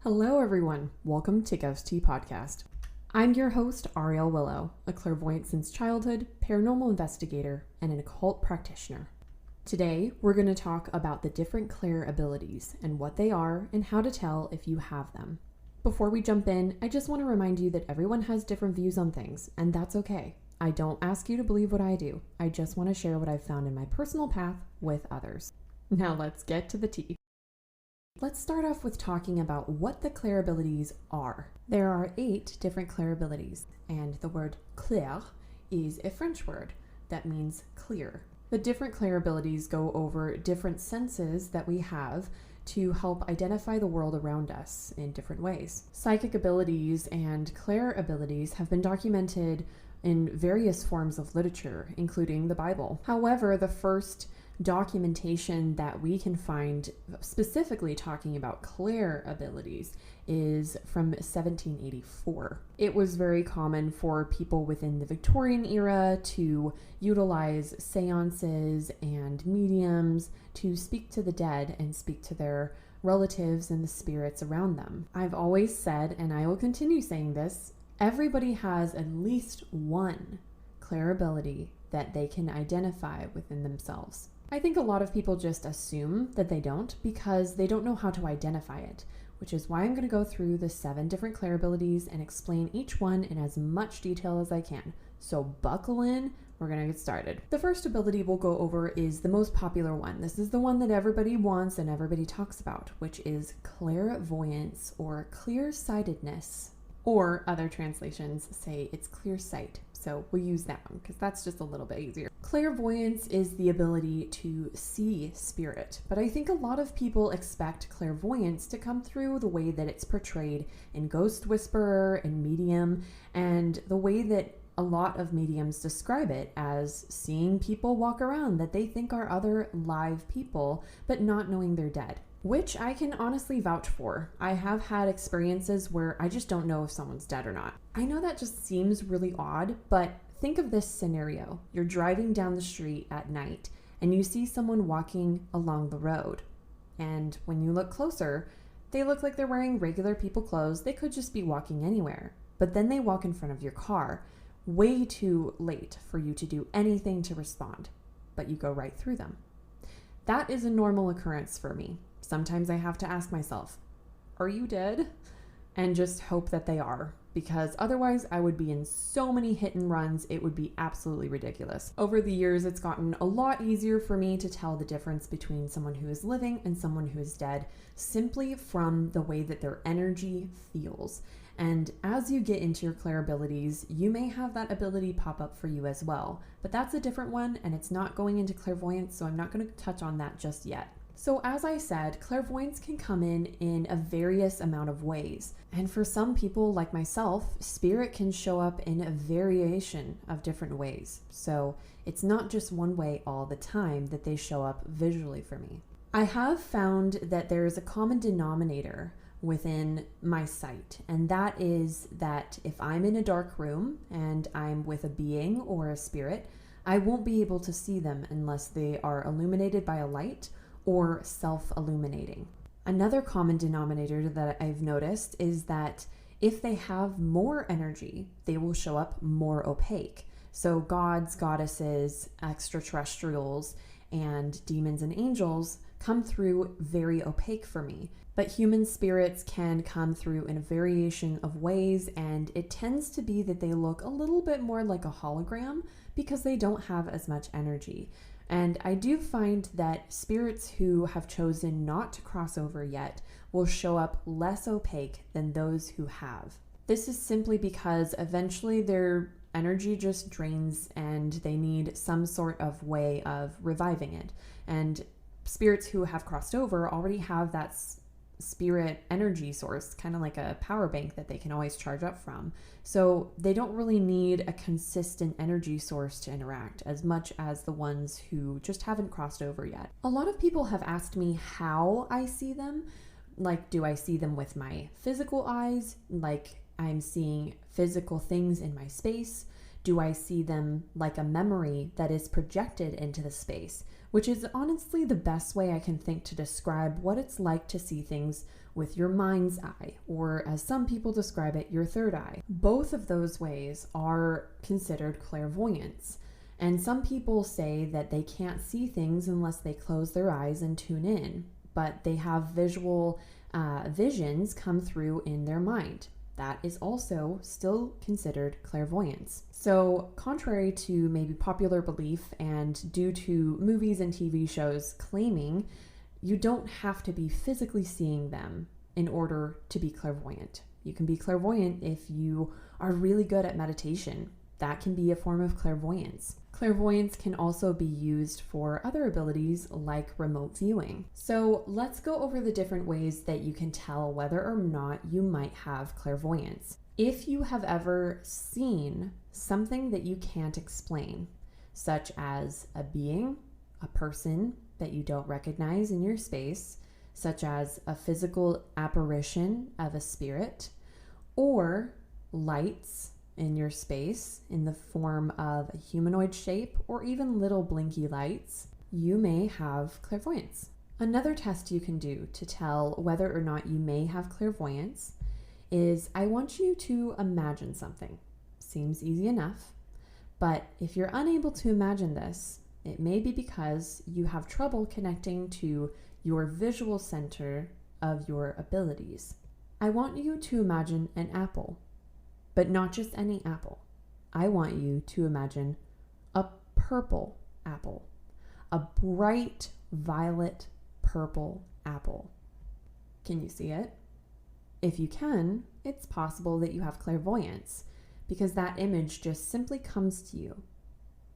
Hello everyone, welcome to Ghost Tea Podcast. I'm your host, Ariel Willow, a clairvoyant since childhood, paranormal investigator, and an occult practitioner. Today, we're going to talk about the different Clair abilities and what they are and how to tell if you have them. Before we jump in, I just want to remind you that everyone has different views on things, and that's okay. I don't ask you to believe what I do. I just want to share what I've found in my personal path with others. Now let's get to the tea. Let's start off with talking about what the Clair abilities are. There are 8 different Clair abilities, and the word clair is a French word that means clear. The different Clair abilities go over different senses that we have to help identify the world around us in different ways. Psychic abilities and Clair abilities have been documented in various forms of literature, including the Bible. However, the first documentation that we can find specifically talking about Clair abilities is from 1784. It was very common for people within the Victorian era to utilize seances and mediums to speak to the dead and speak to their relatives and the spirits around them. I've always said, and I will continue saying this, everybody has at least one Clair ability that they can identify within themselves. I think a lot of people just assume that they don't because they don't know how to identify it, which is why I'm going to go through the 7 different Clair abilities and explain each one in as much detail as I can. So buckle in, we're going to get started. The first ability we'll go over is the most popular one. This is the one that everybody wants and everybody talks about, which is clairvoyance or clear-sightedness, or other translations say it's clear sight. So we'll use that one because that's just a little bit easier. Clairvoyance is the ability to see spirit, but I think a lot of people expect clairvoyance to come through the way that it's portrayed in Ghost Whisperer and Medium, and the way that a lot of mediums describe it as seeing people walk around that they think are other live people, but not knowing they're dead. Which I can honestly vouch for. I have had experiences where I just don't know if someone's dead or not. I know that just seems really odd, but think of this scenario. You're driving down the street at night and you see someone walking along the road. And when you look closer, they look like they're wearing regular people clothes. They could just be walking anywhere. But then they walk in front of your car, way too late for you to do anything to respond. But you go right through them. That is a normal occurrence for me. Sometimes I have to ask myself, are you dead? And just hope that they are, because otherwise I would be in so many hit and runs, it would be absolutely ridiculous. Over the years, it's gotten a lot easier for me to tell the difference between someone who is living and someone who is dead, simply from the way that their energy feels. And as you get into your Clair abilities, you may have that ability pop up for you as well. But that's a different one, and it's not going into clairvoyance, so I'm not going to touch on that just yet. So as I said, clairvoyance can come in a various amount of ways. And for some people like myself, spirit can show up in a variation of different ways. So it's not just one way all the time that they show up visually for me. I have found that there is a common denominator within my sight, and that is that if I'm in a dark room and I'm with a being or a spirit, I won't be able to see them unless they are illuminated by a light or self-illuminating. Another common denominator that I've noticed is that if they have more energy, they will show up more opaque. So gods, goddesses, extraterrestrials, and demons and angels come through very opaque for me. But human spirits can come through in a variation of ways, and it tends to be that they look a little bit more like a hologram because they don't have as much energy. And I do find that spirits who have chosen not to cross over yet will show up less opaque than those who have. This is simply because eventually their energy just drains and they need some sort of way of reviving it. And spirits who have crossed over already have that spirit energy source, kind of like a power bank that they can always charge up from. So they don't really need a consistent energy source to interact as much as the ones who just haven't crossed over yet. A lot of people have asked me how I see them. Like, do I see them with my physical eyes? Like I'm seeing physical things in my space? Do I see them like a memory that is projected into the space? Which is honestly the best way I can think to describe what it's like to see things with your mind's eye, or as some people describe it, your third eye. Both of those ways are considered clairvoyance. And some people say that they can't see things unless they close their eyes and tune in, but they have visual visions come through in their mind. That is also still considered clairvoyance. So, contrary to maybe popular belief and due to movies and TV shows claiming, you don't have to be physically seeing them in order to be clairvoyant. You can be clairvoyant if you are really good at meditation. That can be a form of clairvoyance. Clairvoyance can also be used for other abilities like remote viewing. So let's go over the different ways that you can tell whether or not you might have clairvoyance. If you have ever seen something that you can't explain, such as a being, a person that you don't recognize in your space, such as a physical apparition of a spirit, or lights in your space in the form of a humanoid shape or even little blinky lights, you may have clairvoyance. Another test you can do to tell whether or not you may have clairvoyance is I want you to imagine something. Seems easy enough, but if you're unable to imagine this, it may be because you have trouble connecting to your visual center of your abilities. I want you to imagine an apple. But not just any apple. I want you to imagine a purple apple, a bright violet purple apple. Can you see it? If you can, it's possible that you have clairvoyance because that image just simply comes to you.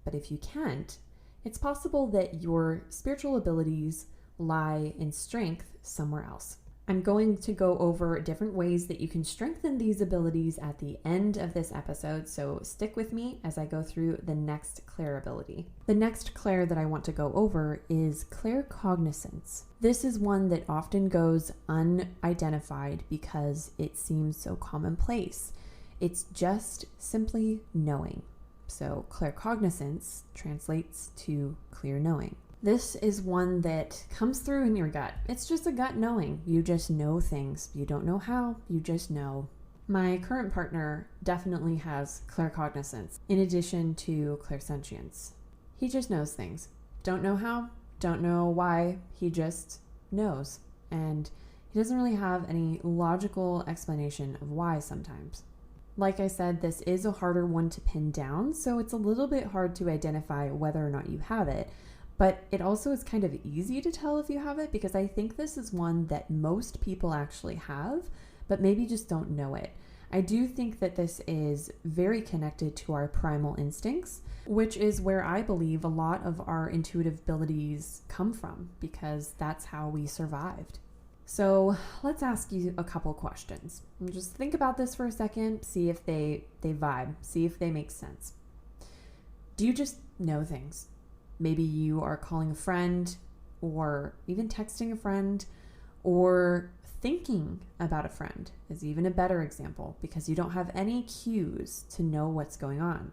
But if you can't, it's possible that your spiritual abilities lie in strength somewhere else. I'm going to go over different ways that you can strengthen these abilities at the end of this episode, so stick with me as I go through the next Clair ability. The next Clair that I want to go over is claircognizance. This is one that often goes unidentified because it seems so commonplace. It's just simply knowing. So claircognizance translates to clear knowing. This is one that comes through in your gut. It's just a gut knowing. You just know things. You don't know how, you just know. My current partner definitely has claircognizance in addition to clairsentience. He just knows things. Don't know how, don't know why, he just knows. And he doesn't really have any logical explanation of why sometimes. Like I said, this is a harder one to pin down, so it's a little bit hard to identify whether or not you have it. But it also is kind of easy to tell if you have it because I think this is one that most people actually have, but maybe just don't know it. I do think that this is very connected to our primal instincts, which is where I believe a lot of our intuitive abilities come from because that's how we survived. So let's ask you a couple questions. Just think about this for a second, see if they vibe, see if they make sense. Do you just know things? Maybe you are calling a friend or even texting a friend or thinking about a friend is even a better example because you don't have any cues to know what's going on.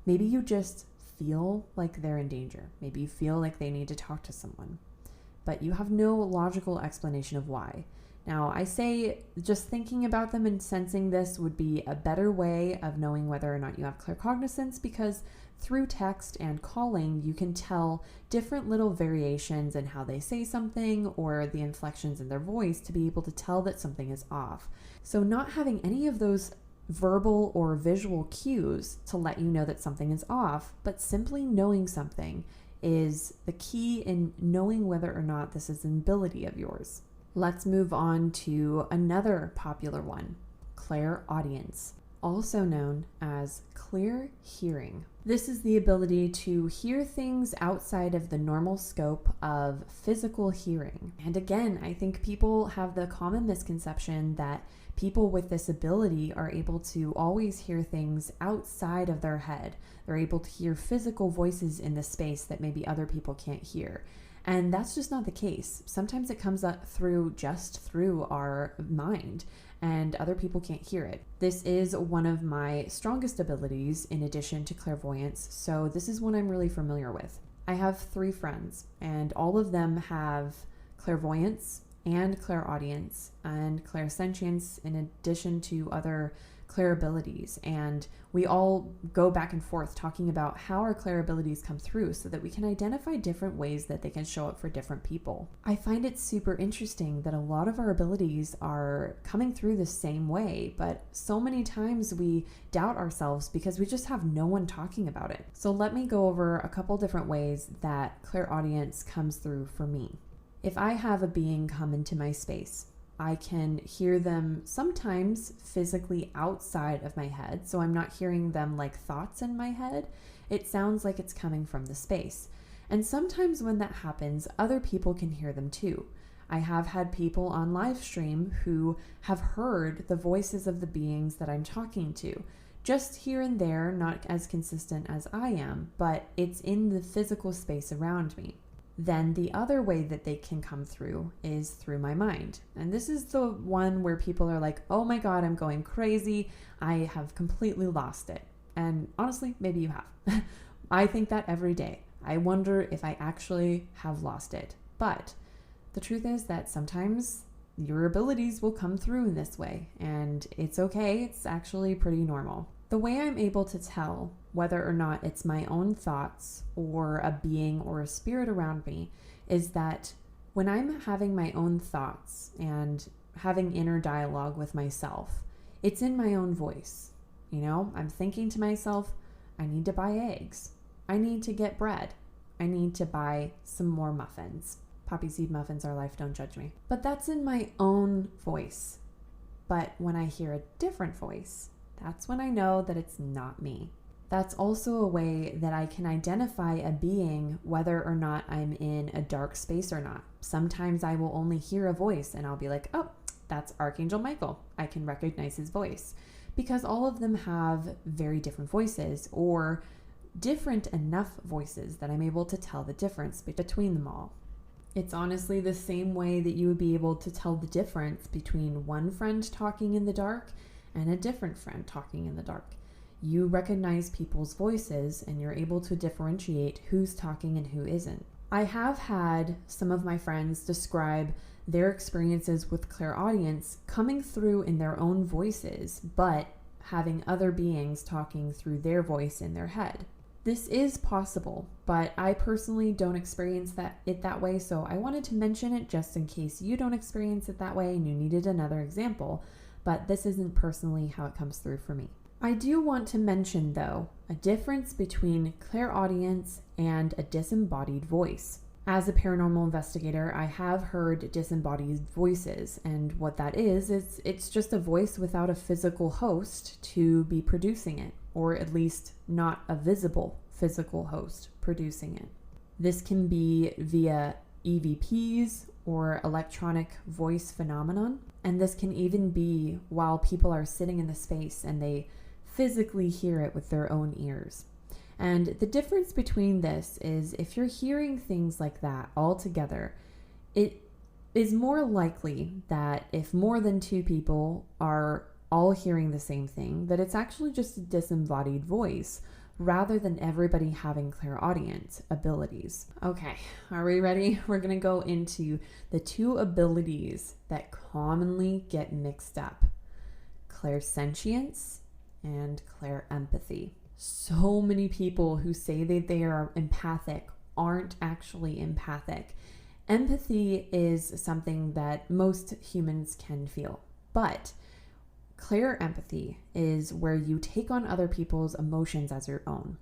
Maybe you just feel like they're in danger. Maybe you feel like they need to talk to someone, but you have no logical explanation of why. Now, I say just thinking about them and sensing this would be a better way of knowing whether or not you have claircognizance because through text and calling, you can tell different little variations in how they say something or the inflections in their voice to be able to tell that something is off. So not having any of those verbal or visual cues to let you know that something is off, but simply knowing something is the key in knowing whether or not this is an ability of yours. Let's move on to another popular one, clairaudience, also known as clear hearing. This is the ability to hear things outside of the normal scope of physical hearing. And again, I think people have the common misconception that people with this ability are able to always hear things outside of their head. They're able to hear physical voices in the space that maybe other people can't hear. And that's just not the case. Sometimes it comes up just through our mind, and other people can't hear it. This is one of my strongest abilities in addition to clairvoyance, so this is one I'm really familiar with. I have 3 friends, and all of them have clairvoyance and clairaudience and clairsentience, in addition to other Clair abilities. And we all go back and forth talking about how our Clair abilities come through so that we can identify different ways that they can show up for different people. I find it super interesting that a lot of our abilities are coming through the same way, but so many times we doubt ourselves because we just have no one talking about it. So let me go over a couple different ways that clairaudience comes through for me. If I have a being come into my space, I can hear them sometimes physically outside of my head, so I'm not hearing them like thoughts in my head. It sounds like it's coming from the space. And sometimes when that happens, other people can hear them too. I have had people on live stream who have heard the voices of the beings that I'm talking to, just here and there, not as consistent as I am, but it's in the physical space around me. Then the other way that they can come through is through my mind. And this is the one where people are like, oh my God, I'm going crazy. I have completely lost it. And honestly, maybe you have. I think that every day. I wonder if I actually have lost it. But the truth is that sometimes your abilities will come through in this way, and it's okay. It's actually pretty normal. The way I'm able to tell whether or not it's my own thoughts or a being or a spirit around me is that when I'm having my own thoughts and having inner dialogue with myself, it's in my own voice. You know, I'm thinking to myself, I need to buy eggs. I need to get bread. I need to buy some more muffins. Poppy seed muffins are life, don't judge me. But that's in my own voice. But when I hear a different voice, that's when I know that it's not me. That's also a way that I can identify a being, whether or not I'm in a dark space or not. Sometimes I will only hear a voice and I'll be like, oh, that's Archangel Michael. I can recognize his voice. Because all of them have very different voices, or different enough voices that I'm able to tell the difference between them all. It's honestly the same way that you would be able to tell the difference between one friend talking in the dark and a different friend talking in the dark. You recognize people's voices and you're able to differentiate who's talking and who isn't. I have had some of my friends describe their experiences with clairaudience coming through in their own voices, but having other beings talking through their voice in their head. This is possible, but I personally don't experience it that way, so I wanted to mention it just in case you don't experience it that way and you needed another example, but this isn't personally how it comes through for me. I do want to mention, though, a difference between clairaudience and a disembodied voice. As a paranormal investigator, I have heard disembodied voices, and what that is it's just a voice without a physical host to be producing it, or at least not a visible physical host producing it. This can be via EVPs or electronic voice phenomenon, and this can even be while people are sitting in the space and they physically hear it with their own ears. And the difference between this is if you're hearing things like that all together, it is more likely that if more than two people are all hearing the same thing, that it's actually just a disembodied voice rather than everybody having clairaudient abilities. Okay, are we ready? We're going to go into the two abilities that commonly get mixed up: clairsentience and clairempathy. So many people who say that they are empathic aren't actually empathic. Empathy is something that most humans can feel, but clairempathy is where you take on other people's emotions as your own.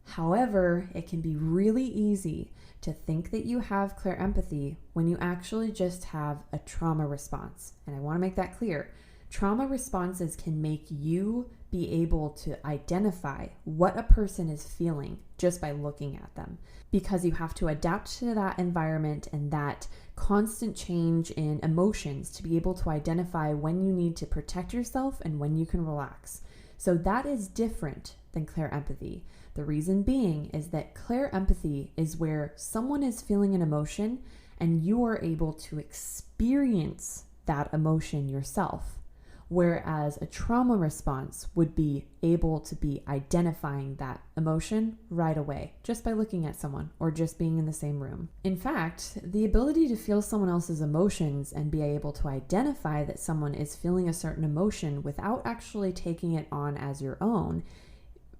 However, it can be really easy to think that you have clairempathy when you actually just have a trauma response. And I want to make that clear. Trauma responses can make you be able to identify what a person is feeling just by looking at them, because you have to adapt to that environment and that constant change in emotions to be able to identify when you need to protect yourself and when you can relax. So that is different than clairempathy. The reason being is that clairempathy is where someone is feeling an emotion and you are able to experience that emotion yourself, whereas a trauma response would be able to be identifying that emotion right away, just by looking at someone or just being in the same room. In fact, the ability to feel someone else's emotions and be able to identify that someone is feeling a certain emotion without actually taking it on as your own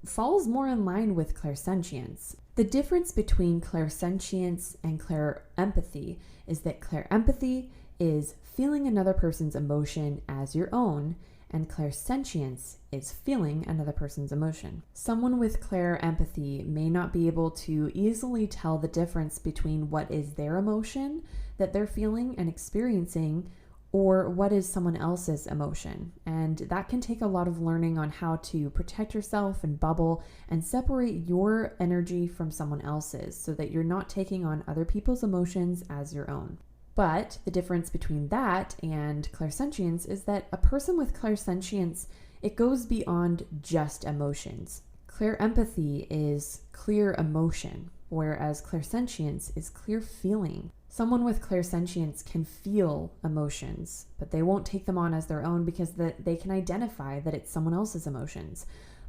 falls more in line with clairsentience. The difference between clairsentience and clairempathy is that clairempathy is feeling another person's emotion as your own, and clairsentience is feeling another person's emotion. Someone with clairempathy may not be able to easily tell the difference between what is their emotion that they're feeling and experiencing or what is someone else's emotion. And that can take a lot of learning on how to protect yourself and bubble and separate your energy from someone else's so that you're not taking on other people's emotions as your own. But the difference between that and clairsentience is that a person with clairsentience, it goes beyond just emotions. Clairempathy is clear emotion, whereas clairsentience is clear feeling. Someone with clairsentience can feel emotions, but they won't take them on as their own because they can identify that it's someone else's emotions.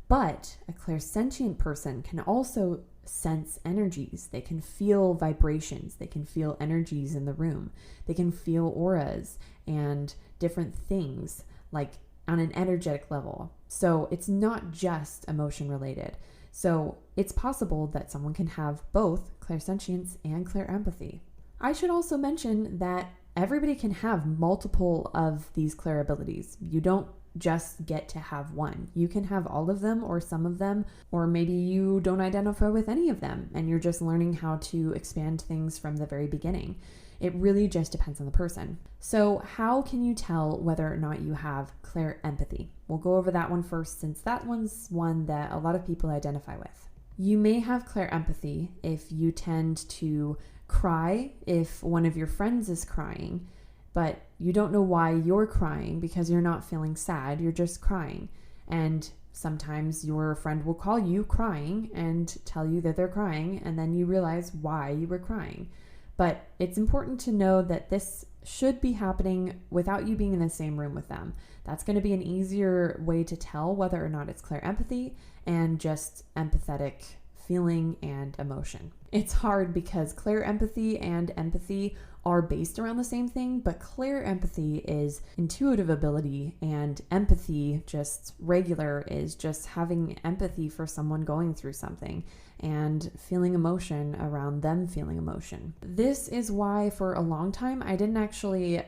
But a clairsentient person can also sense energies. They can feel vibrations. They can feel energies in the room. They can feel auras and different things, like on an energetic level. So it's not just emotion related. So it's possible that someone can have both clairsentience and clairempathy. I should also mention that everybody can have multiple of these Clair abilities. You don't just get to have one. You can have all of them or some of them, or maybe you don't identify with any of them and you're just learning how to expand things from the very beginning. It really just depends on the person. So how can you tell whether or not you have clairempathy? We'll go over that one first, since that one's one that a lot of people identify with. You may have clairempathy if you tend to cry if one of your friends is crying, but you don't know why you're crying because you're not feeling sad, you're just crying. And sometimes your friend will call you crying and tell you that they're crying, and then you realize why you were crying. But it's important to know that this should be happening without you being in the same room with them. That's going to be an easier way to tell whether or not it's clairempathy and just empathetic feeling and emotion. It's hard because clairempathy and empathy are based around the same thing, but clairempathy is intuitive ability and empathy, just regular, is just having empathy for someone going through something and feeling emotion around them feeling emotion. This is why for a long time I didn't actually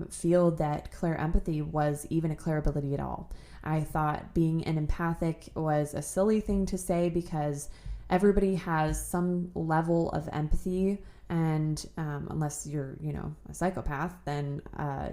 feel that clairempathy was even a Clair ability at all. I thought being an empathic was a silly thing to say because everybody has some level of empathy, and unless you're, a psychopath, then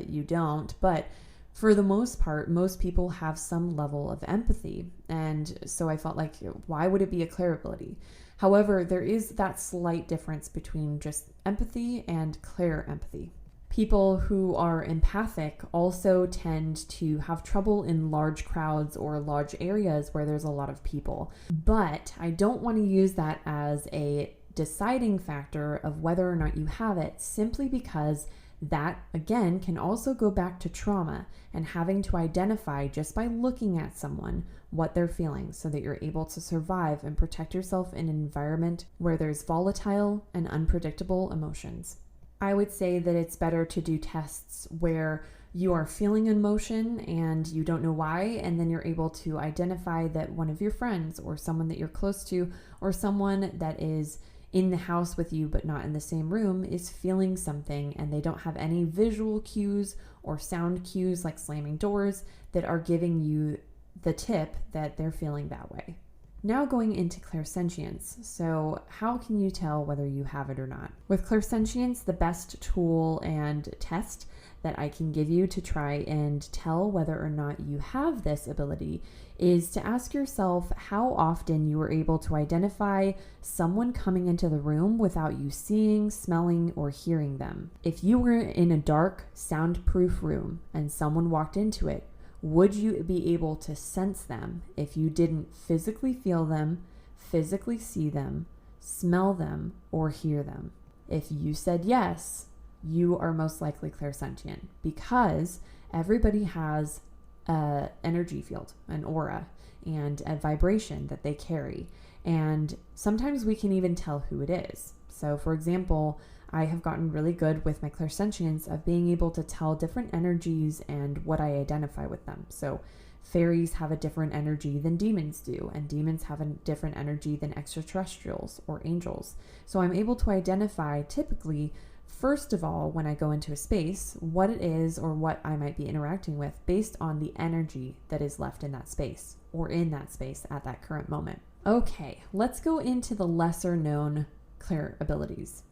you don't. But for the most part, most people have some level of empathy. And so I felt like, why would it be a Clair ability? However, there is that slight difference between just empathy and clairempathy. People who are empathic also tend to have trouble in large crowds or large areas where there's a lot of people. But I don't want to use that as a deciding factor of whether or not you have it, simply because that, again, can also go back to trauma and having to identify just by looking at someone what they're feeling so that you're able to survive and protect yourself in an environment where there's volatile and unpredictable emotions. I would say that it's better to do tests where you are feeling emotion and you don't know why, and then you're able to identify that one of your friends or someone that you're close to or someone that is in the house with you but not in the same room is feeling something, and they don't have any visual cues or sound cues like slamming doors that are giving you the tip that they're feeling that way. Now going into clairsentience. So how can you tell whether you have it or not? With clairsentience, the best tool and test that I can give you to try and tell whether or not you have this ability is to ask yourself how often you were able to identify someone coming into the room without you seeing, smelling, or hearing them. If you were in a dark, soundproof room and someone walked into it, would you be able to sense them if you didn't physically feel them, physically see them, smell them, or hear them? If you said yes, you are most likely clairsentient, because everybody has a energy field, an aura, and a vibration that they carry. And sometimes we can even tell who it is. So for example, I have gotten really good with my clairsentience of being able to tell different energies and what I identify with them. So fairies have a different energy than demons do, and demons have a different energy than extraterrestrials or angels. So I'm able to identify typically, first of all, when I go into a space, what it is or what I might be interacting with based on the energy that is left in that space or in that space at that current moment. Okay, let's go into the lesser known Clair abilities.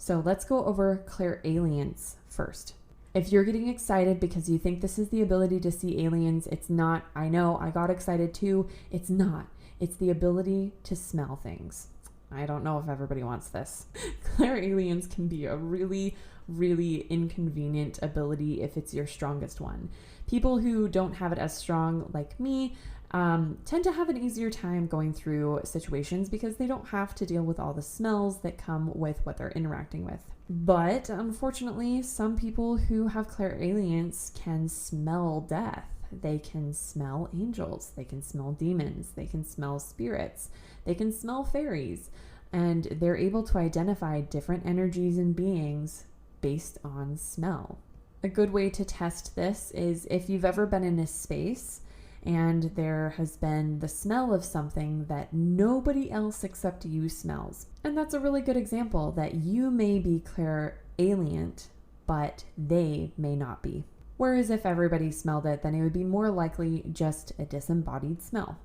So let's go over Clair Aliens first. If you're getting excited because you think this is the ability to see aliens, it's not. I know, I got excited too. It's not. It's the ability to smell things. I don't know if everybody wants this. Clair Aliens can be a really, really inconvenient ability if it's your strongest one. People who don't have it as strong, like me, tend to have an easier time going through situations because they don't have to deal with all the smells that come with what they're interacting with. But unfortunately, some people who have Clair Aliens can smell death. They can smell angels. They can smell demons. They can smell spirits. They can smell fairies. And they're able to identify different energies and beings based on smell. A good way to test this is if you've ever been in a space and there has been the smell of something that nobody else except you smells. And that's a really good example that you may be clairalient, but they may not be. Whereas if everybody smelled it, then it would be more likely just a disembodied smell.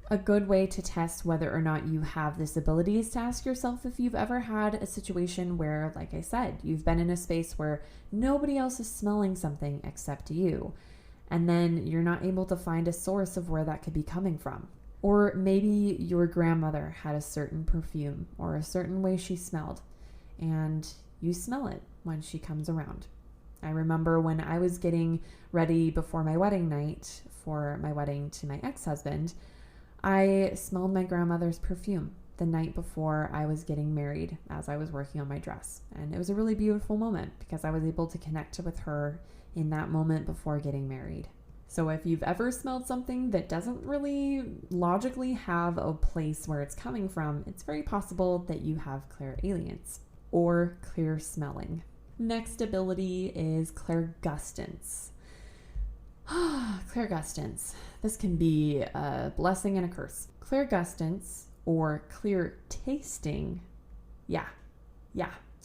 A good way to test whether or not you have this ability is to ask yourself if you've ever had a situation where, like I said, you've been in a space where nobody else is smelling something except you. And then you're not able to find a source of where that could be coming from. Or maybe your grandmother had a certain perfume or a certain way she smelled, and you smell it when she comes around. I remember when I was getting ready before my wedding night for my wedding to my ex-husband, I smelled my grandmother's perfume the night before I was getting married as I was working on my dress. And it was a really beautiful moment because I was able to connect with her in that moment before getting married. So if you've ever smelled something that doesn't really logically have a place where it's coming from, it's very possible that you have clairalience or clear smelling. Next ability is clairgustance. Clairgustance. This can be a blessing and a curse. Clairgustance or clear tasting. Yeah.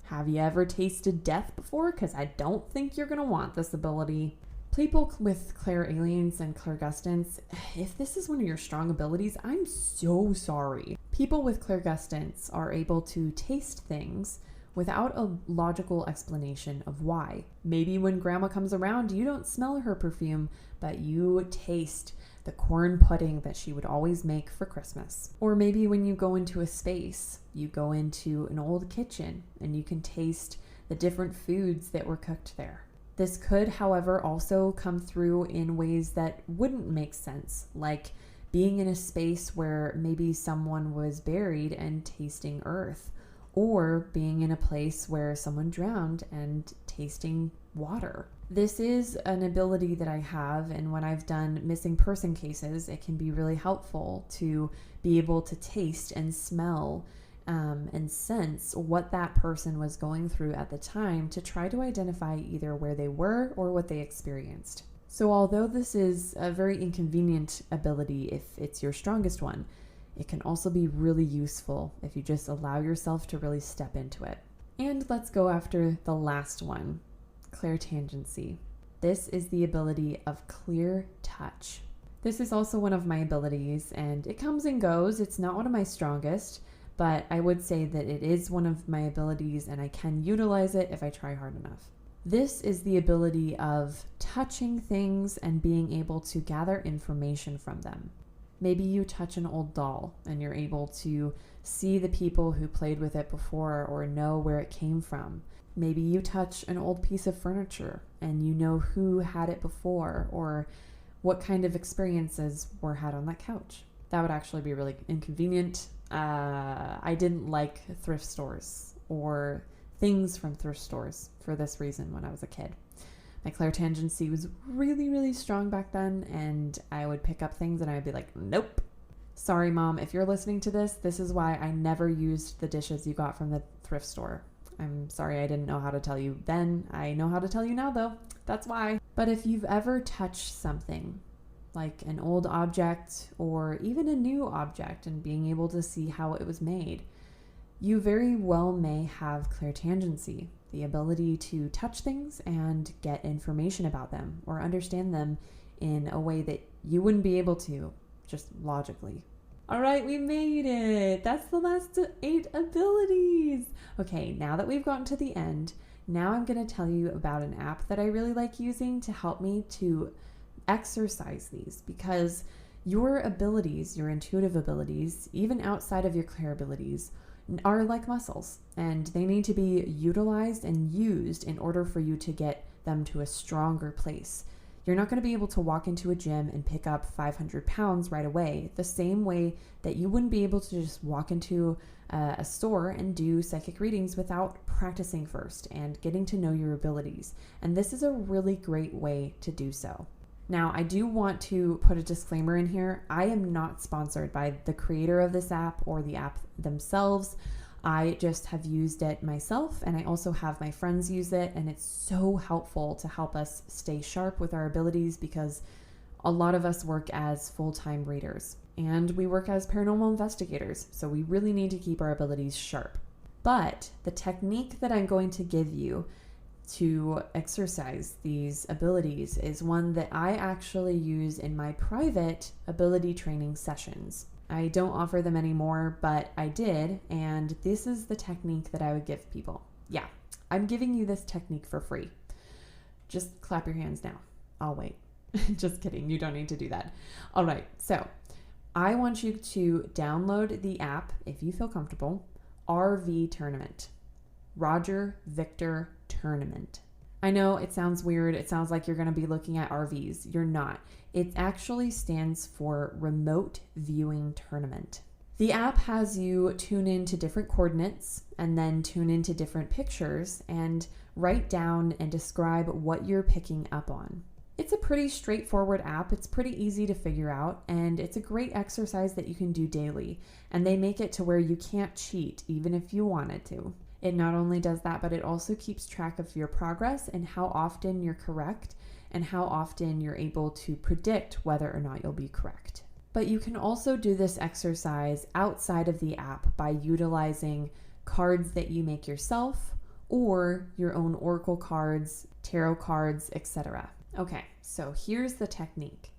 Have you ever tasted death before? Because I don't think you're going to want this ability. People with clairalience and clairgustance, if this is one of your strong abilities, I'm so sorry. People with clairgustance are able to taste things without a logical explanation of why. Maybe when grandma comes around, you don't smell her perfume, but you taste the corn pudding that she would always make for Christmas. Or maybe when you go into a space, you go into an old kitchen and you can taste the different foods that were cooked there. This could, however, also come through in ways that wouldn't make sense, like being in a space where maybe someone was buried and tasting earth, or being in a place where someone drowned and tasting water. This is an ability that I have, and when I've done missing person cases, it can be really helpful to be able to taste and smell and sense what that person was going through at the time to try to identify either where they were or what they experienced. So although this is a very inconvenient ability if it's your strongest one, it can also be really useful if you just allow yourself to really step into it. And let's go after the last one, clairtangency. This is the ability of clear touch. This is also one of my abilities, and it comes and goes. It's not one of my strongest, but I would say that it is one of my abilities and I can utilize it if I try hard enough. This is the ability of touching things and being able to gather information from them. Maybe you touch an old doll and you're able to see the people who played with it before or know where it came from. Maybe you touch an old piece of furniture and you know who had it before or what kind of experiences were had on that couch. That would actually be really inconvenient. I didn't like thrift stores or things from thrift stores for this reason when I was a kid. My clairtangency was really, really strong back then, and I would pick up things and I would be like, nope. Sorry, Mom, if you're listening to this, this is why I never used the dishes you got from the thrift store. I'm sorry I didn't know how to tell you then. I know how to tell you now, though. That's why. But if you've ever touched something, like an old object or even a new object, and being able to see how it was made, you very well may have clairtangency, the ability to touch things and get information about them or understand them in a way that you wouldn't be able to just logically. All right, we made it. That's the last 8 abilities. Okay, now that we've gotten to the end, now I'm going to tell you about an app that I really like using to help me to exercise these, because your abilities, your intuitive abilities, even outside of your Clair abilities, are like muscles, and they need to be utilized and used in order for you to get them to a stronger place. You're not going to be able to walk into a gym and pick up 500 pounds right away, the same way that you wouldn't be able to just walk into a store and do psychic readings without practicing first and getting to know your abilities. And this is a really great way to do so. Now, I do want to put a disclaimer in here. I am not sponsored by the creator of this app or the app themselves. I just have used it myself, and I also have my friends use it, and it's so helpful to help us stay sharp with our abilities, because a lot of us work as full-time readers and we work as paranormal investigators, so we really need to keep our abilities sharp. But the technique that I'm going to give you to exercise these abilities is one that I actually use in my private ability training sessions. I don't offer them anymore, but I did, and this is the technique that I would give people. Yeah, I'm giving you this technique for free. Just clap your hands now. I'll wait. Just kidding. You don't need to do that. All right. So I want you to download the app, if you feel comfortable, RV Tournament. Roger Victor Tournament. I know it sounds weird. It sounds like you're going to be looking at RVs. You're not. It actually stands for Remote Viewing Tournament. The app has you tune into different coordinates and then tune into different pictures and write down and describe what you're picking up on. It's a pretty straightforward app. It's pretty easy to figure out, and it's a great exercise that you can do daily. And they make it to where you can't cheat even if you wanted to. It not only does that, but it also keeps track of your progress and how often you're correct and how often you're able to predict whether or not you'll be correct. But you can also do this exercise outside of the app by utilizing cards that you make yourself or your own oracle cards, tarot cards, etc. Okay, so here's the technique.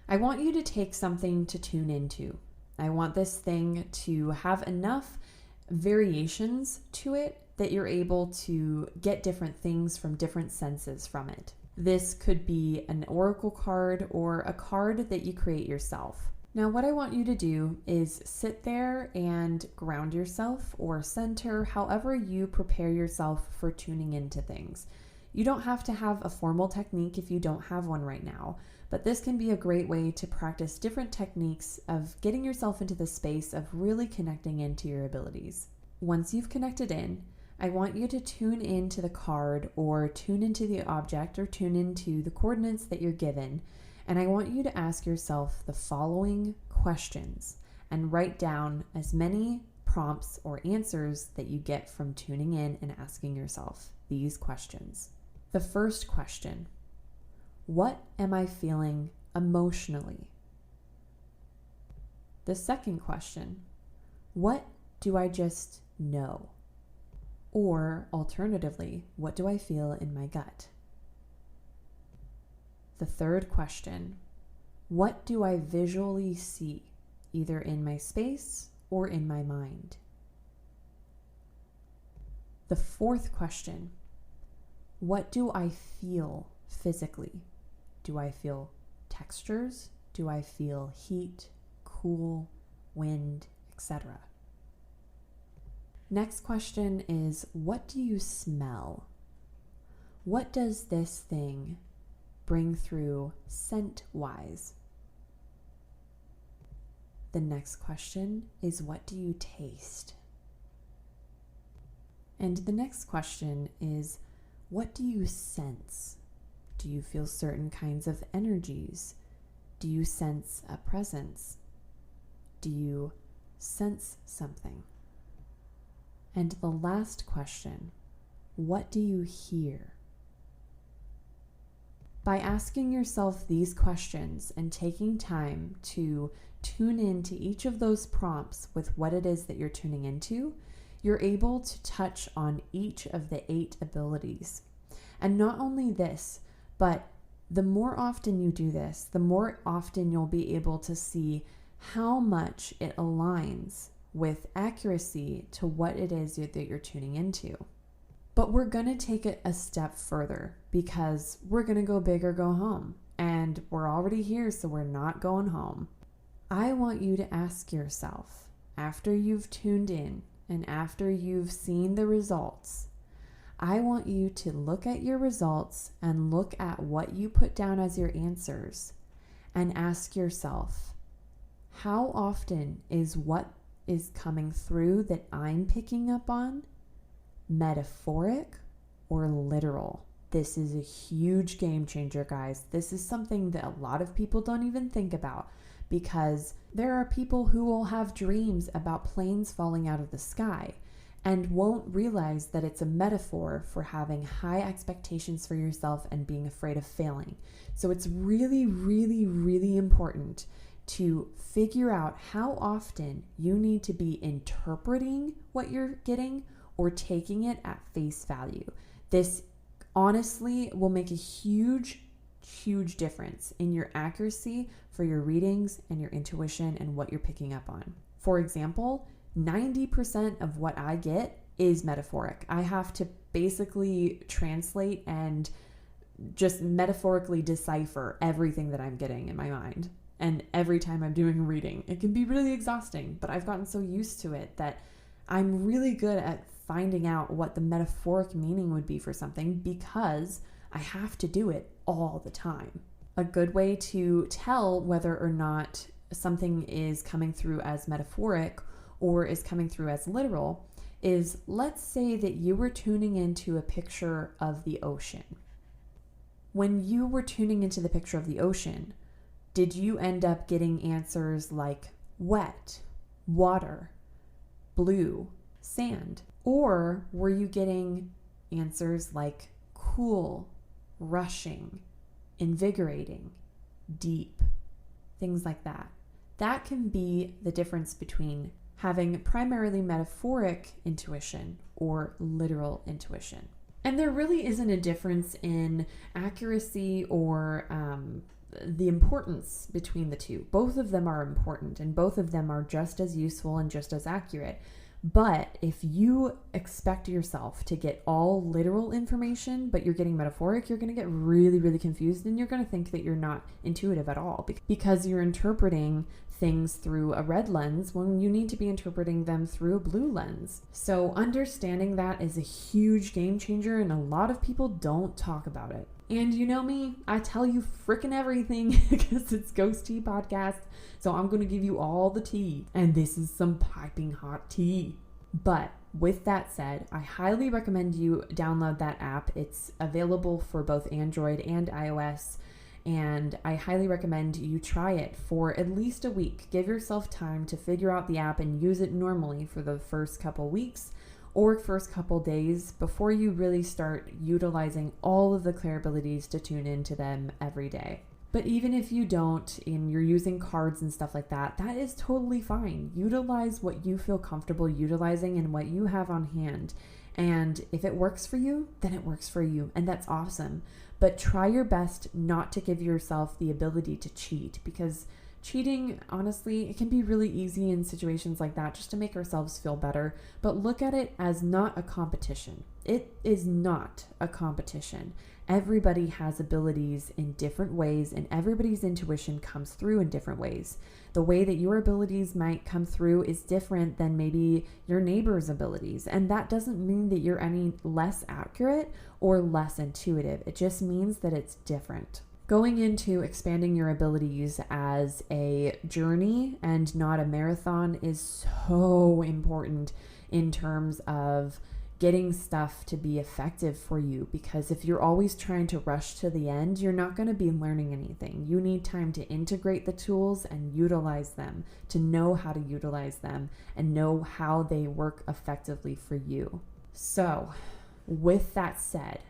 I want you to take something to tune into. I want this thing to have enough variations to it that you're able to get different things from different senses from it. This could be an oracle card or a card that you create yourself. Now, what I want you to do is sit there and ground yourself or center, however you prepare yourself for tuning into things. You don't have to have a formal technique if you don't have one right now, but this can be a great way to practice different techniques of getting yourself into the space of really connecting into your abilities. Once you've connected in, I want you to tune into the card or tune into the object or tune into the coordinates that you're given, and I want you to ask yourself the following questions and write down as many prompts or answers that you get from tuning in and asking yourself these questions. The first question: what am I feeling emotionally? The second question: what do I just know? Or alternatively, what do I feel in my gut? The third question: what do I visually see, either in my space or in my mind? The fourth question: what do I feel physically? Do I feel textures? Do I feel heat, cool, wind, etc.? Next question is, what do you smell? What does this thing bring through scent-wise? The next question is, what do you taste? And the next question is, what do you sense? Do you feel certain kinds of energies? Do you sense a presence? Do you sense something? And the last question, what do you hear? By asking yourself these questions and taking time to tune into each of those prompts with what it is that you're tuning into, you're able to touch on each of the 8 abilities. And not only this, but the more often you do this, the more often you'll be able to see how much it aligns with accuracy to what it is that you're tuning into. But we're going to take it a step further because we're going to go big or go home. And we're already here, so we're not going home. I want you to ask yourself, after you've tuned in and after you've seen the results, I want you to look at your results and look at what you put down as your answers and ask yourself, how often is what is coming through that I'm picking up on metaphoric or literal? This is a huge game changer, guys. This is something that a lot of people don't even think about, because there are people who will have dreams about planes falling out of the sky and won't realize that it's a metaphor for having high expectations for yourself and being afraid of failing. So it's really, really, really important to figure out how often you need to be interpreting what you're getting or taking it at face value. This honestly will make a huge difference in your accuracy for your readings and your intuition and what you're picking up on. For example, 90% of what I get is metaphoric. I have to basically translate and just metaphorically decipher everything that I'm getting in my mind. And every time I'm doing a reading, it can be really exhausting, but I've gotten so used to it that I'm really good at finding out what the metaphoric meaning would be for something because I have to do it all the time. A good way to tell whether or not something is coming through as metaphoric or is coming through as literal is, let's say that you were tuning into a picture of the ocean. When you were tuning into the picture of the ocean, did you end up getting answers like wet, water, blue, sand? Or were you getting answers like cool, rushing, invigorating, deep, things like that? That can be the difference between having primarily metaphoric intuition or literal intuition. And there really isn't a difference in accuracy or the importance between the two. Both of them are important and both of them are just as useful and just as accurate. But if you expect yourself to get all literal information, but you're getting metaphoric, you're going to get really, really confused and you're going to think that you're not intuitive at all because you're interpreting things through a red lens when you need to be interpreting them through a blue lens. So understanding that is a huge game changer and a lot of people don't talk about it. And you know me, I tell you frickin' everything because it's Ghost Tea Podcast. So I'm going to give you all the tea. And this is some piping hot tea. But with that said, I highly recommend you download that app. It's available for both Android and iOS. And I highly recommend you try it for at least a week. Give yourself time to figure out the app and use it normally for the first couple weeks or first couple days before you really start utilizing all of the Clair Abilities to tune into them every day. But even if you don't and you're using cards and stuff like that, that is totally fine. Utilize what you feel comfortable utilizing and what you have on hand. And if it works for you, then it works for you. And that's awesome. But try your best not to give yourself the ability to cheat, because cheating, honestly, it can be really easy in situations like that just to make ourselves feel better. But look at it as not a competition. It is not a competition. Everybody has abilities in different ways, and everybody's intuition comes through in different ways. The way that your abilities might come through is different than maybe your neighbor's abilities. And that doesn't mean that you're any less accurate or less intuitive. It just means that it's different. Going into expanding your abilities as a journey and not a marathon is so important in terms of getting stuff to be effective for you, because if you're always trying to rush to the end, you're not going to be learning anything. You need time to integrate the tools and utilize them, to know how to utilize them and know how they work effectively for you. So, with that said,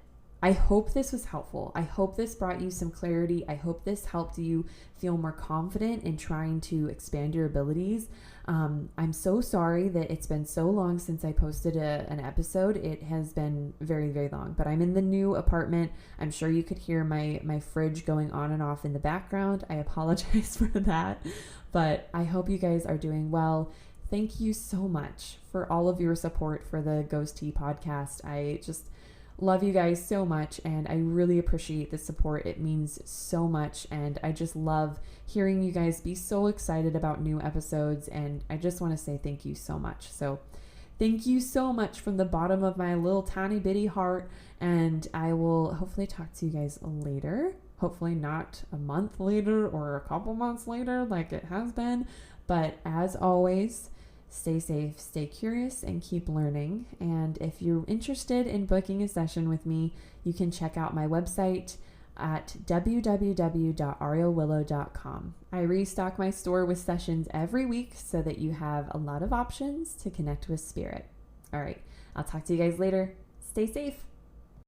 I hope this was helpful. I hope this brought you some clarity. I hope this helped you feel more confident in trying to expand your abilities. I'm so sorry that it's been so long since I posted an episode. It has been very, very long, but I'm in the new apartment. I'm sure you could hear my fridge going on and off in the background. I apologize for that, but I hope you guys are doing well. Thank you so much for all of your support for the Ghost Tea podcast. I just love you guys so much, and I really appreciate the support. It means so much, and I just love hearing you guys be so excited about new episodes, and I just want to say thank you so much. So thank you so much from the bottom of my little tiny bitty heart, and I will hopefully talk to you guys later. Hopefully not a month later or a couple months later like it has been, but as always, stay safe, stay curious, and keep learning. And if you're interested in booking a session with me, you can check out my website at www.arielwillow.com. I restock my store with sessions every week so that you have a lot of options to connect with spirit. All right, I'll talk to you guys later. Stay safe.